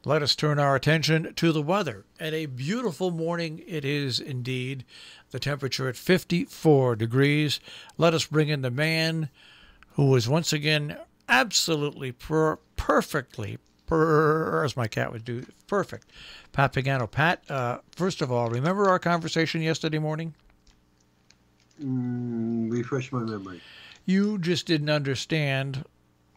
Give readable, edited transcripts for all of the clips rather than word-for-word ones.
Let us turn our attention to the weather. And a beautiful morning it is indeed. The temperature at 54 degrees. Let us bring in the man who was once again absolutely perfectly, as my cat would do, perfect. Pat Pagano. Pat, first of all, remember our conversation yesterday morning? Refresh my memory. You just didn't understand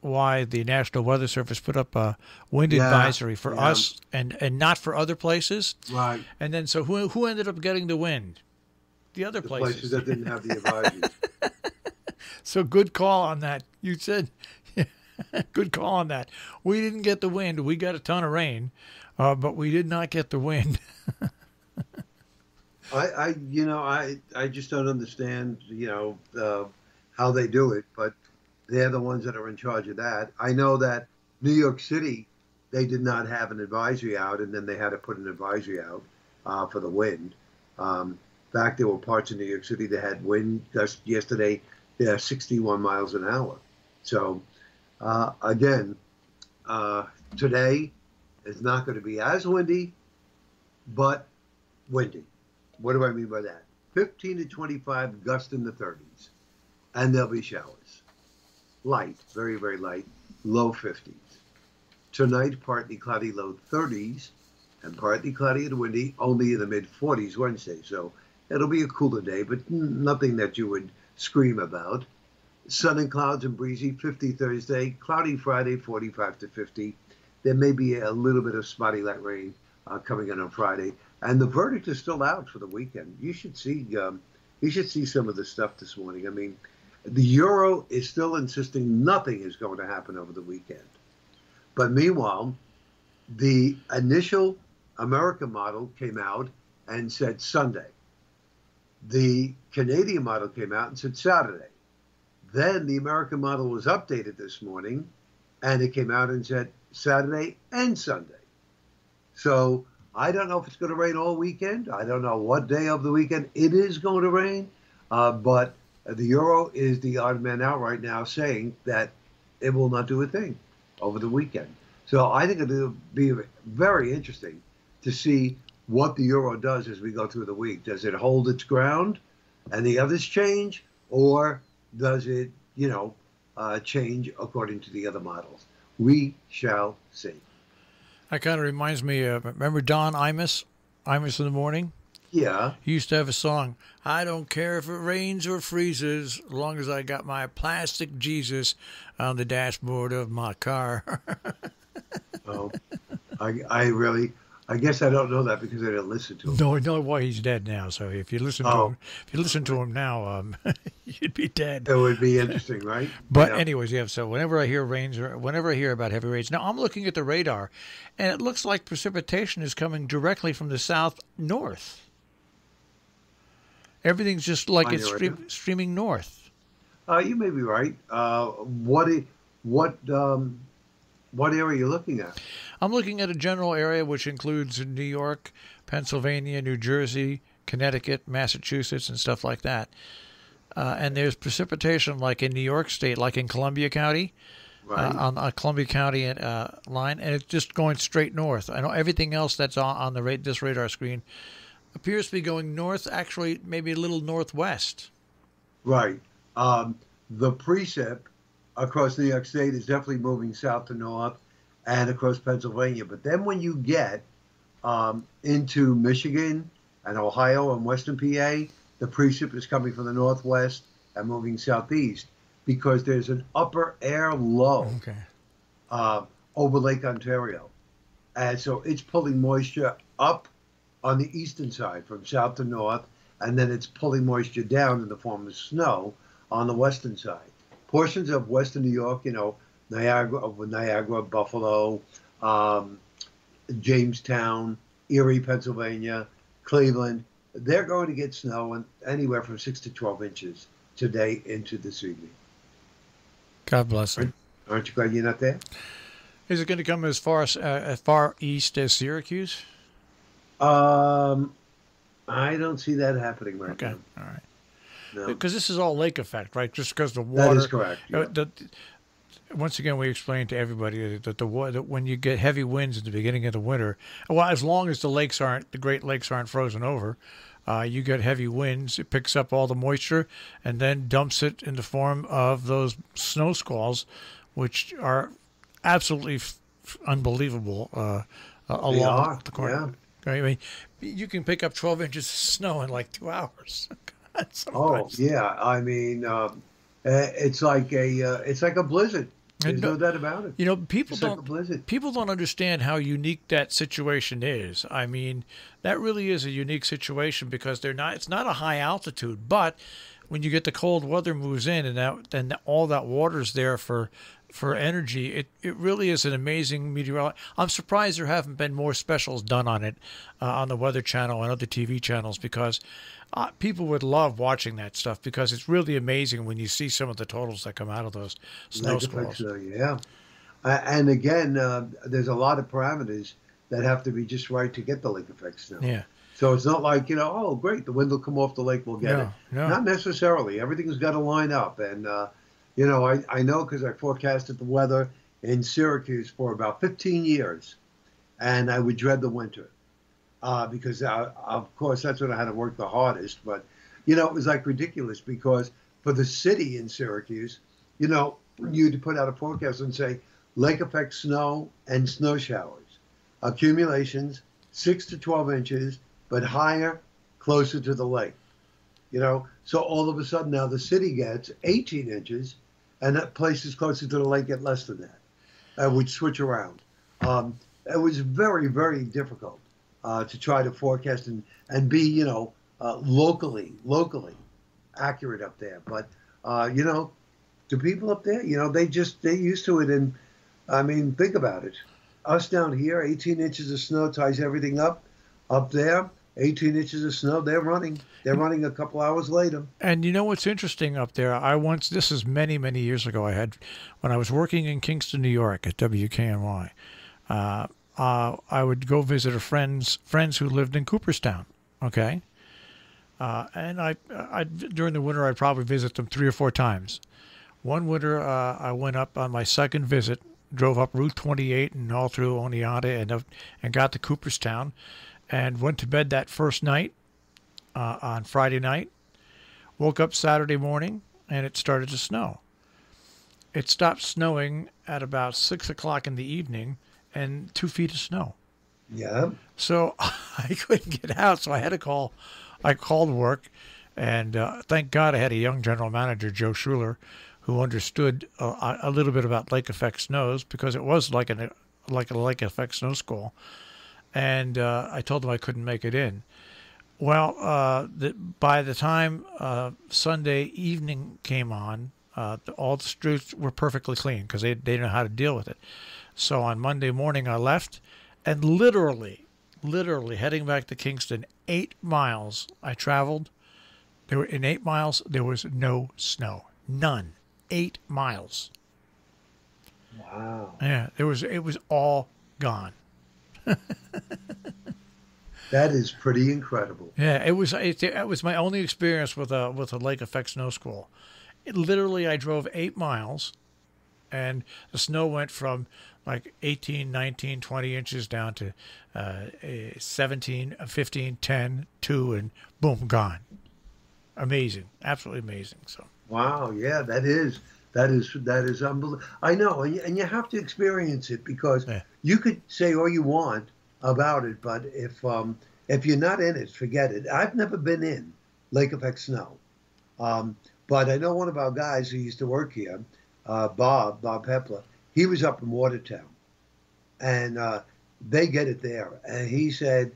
why the National Weather Service put up a wind advisory for us and not for other places. Right. And then so who ended up getting the wind? The other places that didn't have the advisories. So good call on that. You said, good call on that. We didn't get the wind. We got a ton of rain, but we did not get the wind. I just don't understand, how they do it, but they're the ones that are in charge of that. I know that New York City, they did not have an advisory out, and then they had to put an advisory out for the wind. In fact, there were parts of New York City that had wind gusts yesterday. They're 61 miles an hour. So, again, today is not going to be as windy, but windy. What do I mean by that? 15 to 25 gusts in the 30s, and there'll be showers. Light, very, very light, low 50s. Tonight, partly cloudy, low 30s, and partly cloudy and windy, only in the mid-40s Wednesday. So it'll be a cooler day, but nothing that you would scream about. Sun and clouds and breezy, 50 Thursday, cloudy Friday, 45 to 50. There may be a little bit of spotty light rain coming in on Friday, and the verdict is still out for the weekend. You should see some of the stuff this morning. I mean, the euro is still insisting nothing is going to happen over the weekend. But meanwhile, the initial American model came out and said Sunday. The Canadian model came out and said Saturday. Then the American model was updated this morning, and it came out and said Saturday and Sunday. So I don't know if it's going to rain all weekend. I don't know what day of the weekend it is going to rain, but the euro is the odd man out right now, saying that it will not do a thing over the weekend. So I think it'll be very interesting to see what the euro does as we go through the week. Does it hold its ground and the others change, or does it, change according to the other models? We shall see. That kind of reminds me of, remember Don Imus? Imus in the Morning? Yeah. He used to have a song, I don't care if it rains or freezes, as long as I got my plastic Jesus on the dashboard of my car. Oh, I guess I don't know that because I didn't listen to him. No, I know why he's dead now. So if you listen to him now, you'd be dead. It would be interesting, right? But anyways, yeah. So whenever I hear rains, or whenever I hear about heavy rains, now I'm looking at the radar, and it looks like precipitation is coming directly from the south north. Everything's just like it's streaming north. You may be right. What area are you looking at? I'm looking at a general area which includes New York, Pennsylvania, New Jersey, Connecticut, Massachusetts, and stuff like that. And there's precipitation like in New York State, like in Columbia County, right. On a Columbia County line, and it's just going straight north. I know everything else that's on this radar screen appears to be going north, actually maybe a little northwest. Right. The precip across New York State is definitely moving south to north and across Pennsylvania. But then when you get into Michigan and Ohio and western PA, the precip is coming from the northwest and moving southeast because there's an upper air low over Lake Ontario. And so it's pulling moisture up on the eastern side from south to north, and then it's pulling moisture down in the form of snow on the western side. Portions of western New York, Niagara, Buffalo, Jamestown, Erie, Pennsylvania, Cleveland, they're going to get snow anywhere from 6 to 12 inches today into this evening. God bless them. Aren't you glad you're not there? Is it going to come as far east as Syracuse? I don't see that happening right now. Okay, all right. No. Because this is all lake effect, right? Just because the water. That is correct. Yeah. once again, we explained to everybody that that when you get heavy winds at the beginning of the winter, well, as long as the Great Lakes aren't frozen over, you get heavy winds. It picks up all the moisture and then dumps it in the form of those snow squalls, which are absolutely unbelievable. They Along are, the corner. yeah. I mean, you can pick up 12 inches of snow in like 2 hours. Oh, Sometimes. yeah. I mean, it's like a blizzard. There's no doubt about it. You know, It's like a blizzard. people don't understand how unique that situation is. I mean, that really is a unique situation because it's not a high altitude, but when you get the cold weather moves in and all that water's there for energy, it really is an amazing meteorology. I'm surprised there haven't been more specials done on it on the Weather Channel and other TV channels because people would love watching that stuff because it's really amazing when you see some of the totals that come out of those snow Like squalls. yeah. And again, there's a lot of parameters that have to be just right to get the lake effect snow. Yeah. So it's not like, oh, great, the wind will come off the lake, we'll get it. No. Not necessarily. Everything's got to line up. And, I know because I forecasted the weather in Syracuse for about 15 years, and I would dread the winter because, of course, that's when I had to work the hardest. But, it was like ridiculous because for the city in Syracuse, you'd put out a forecast and say lake effect snow and snow showers, accumulations 6 to 12 inches, but higher, closer to the lake. So all of a sudden now the city gets 18 inches, and that places closer to the lake get less than that. I would switch around. It was very, very difficult to try to forecast and be, locally accurate up there. But, the people up there, they're used to it. And I mean, think about it. Us down here, 18 inches of snow ties everything up. Up there, 18 inches of snow, they're running. They're running a couple hours later. And you know what's interesting up there? This is many, many years ago, when I was working in Kingston, New York at WKNY, I would go visit friends who lived in Cooperstown, okay? And during the winter, I'd probably visit them 3 or 4 times. One winter, I went up on my second visit, drove up Route 28 and all through Oneonta and got to Cooperstown and went to bed that first night on Friday night. Woke up Saturday morning and it started to snow. It stopped snowing at about 6 o'clock in the evening and 2 feet of snow. Yeah. So I couldn't get out, so I called work, and thank God I had a young general manager, Joe Schuler, who understood a little bit about lake effect snows because it was like a lake effect snow squall. And I told him I couldn't make it in. Well, by the time Sunday evening came on, all the streets were perfectly clean because they didn't know how to deal with it. So on Monday morning I left, and literally heading back to Kingston, 8 miles I traveled. In 8 miles there was no snow, none. 8 miles. Wow. Yeah, it was all gone. That is pretty incredible. Yeah, it was my only experience with a lake effect snow squall. Literally, I drove 8 miles, and the snow went from like 18, 19, 20 inches down to 17, 15, 10, 2, and boom, gone. Amazing, absolutely amazing. So. Wow, yeah, that is unbelievable. I know, and you have to experience it because you could say all you want about it, but if you're not in it, forget it. I've never been in lake effect snow, but I know one of our guys who used to work here, Bob Hepler. He was up in Watertown, and they get it there, and he said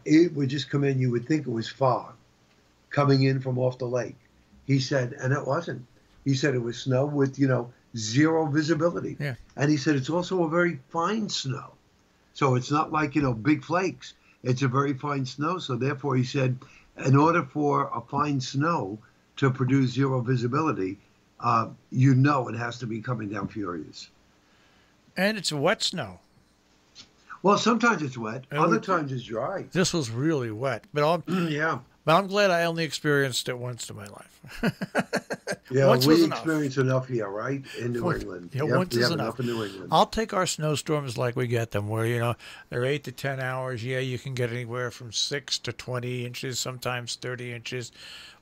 it would just come in. You would think it was fog coming in from off the lake. He said, and it wasn't. He said it was snow with, zero visibility. Yeah. And he said it's also a very fine snow. So it's not like, big flakes. It's a very fine snow. So therefore, he said, in order for a fine snow to produce zero visibility, it has to be coming down furious. And it's wet snow. Well, sometimes it's wet. Other times it's dry. This was really wet. But yeah. Well, I'm glad I only experienced it once in my life. Yeah, Once was we enough. experience enough here, right? In New England. Yeah, Yep, once we is have enough. enough in New England. I'll take our snowstorms like we get them, where, they're 8 to 10 hours. Yeah, you can get anywhere from 6 to 20 inches, sometimes 30 inches,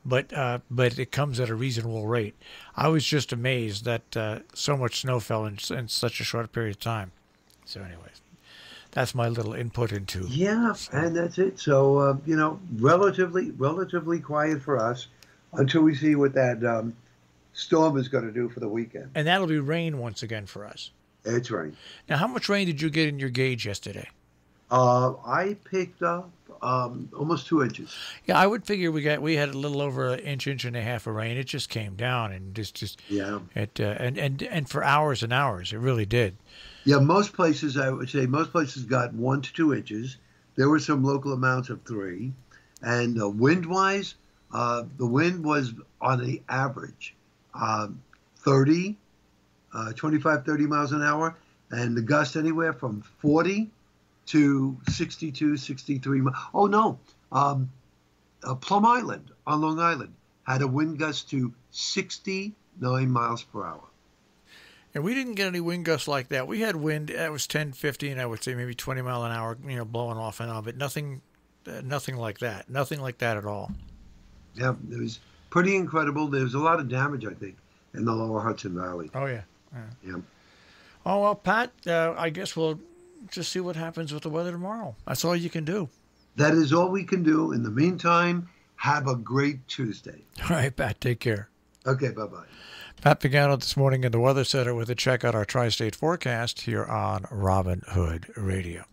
but it comes at a reasonable rate. I was just amazed that so much snow fell in such a short period of time. So, anyways, that's my little input into. Yeah, and that's it. So, relatively quiet for us until we see what that storm is going to do for the weekend. And that'll be rain once again for us. It's right. Now, how much rain did you get in your gauge yesterday? I picked up almost 2 inches. Yeah, I would figure we had a little over an inch and a half of rain. It just came down and just Yeah. and for hours and hours, it really did. Yeah, most places, I would say, got 1 to 2 inches. There were some local amounts of 3. And wind-wise, the wind was on the average 30, 25, 30 miles an hour. And the gust anywhere from 40 to 62, 63 miles. Oh, no. Plum Island on Long Island had a wind gust to 69 miles per hour. And we didn't get any wind gusts like that. We had wind that was 10, 15, I would say maybe 20 mile an hour, blowing off and on, but nothing like that. Nothing like that at all. Yeah, it was pretty incredible. There was a lot of damage, I think, in the lower Hudson Valley. Oh, yeah. Yeah. Oh, well, Pat, I guess we'll just see what happens with the weather tomorrow. That's all you can do. That is all we can do. In the meantime, have a great Tuesday. All right, Pat, take care. Okay, bye-bye. Pat Pagano this morning in the Weather Center with a check out our tri-state forecast here on Robin Hood Radio.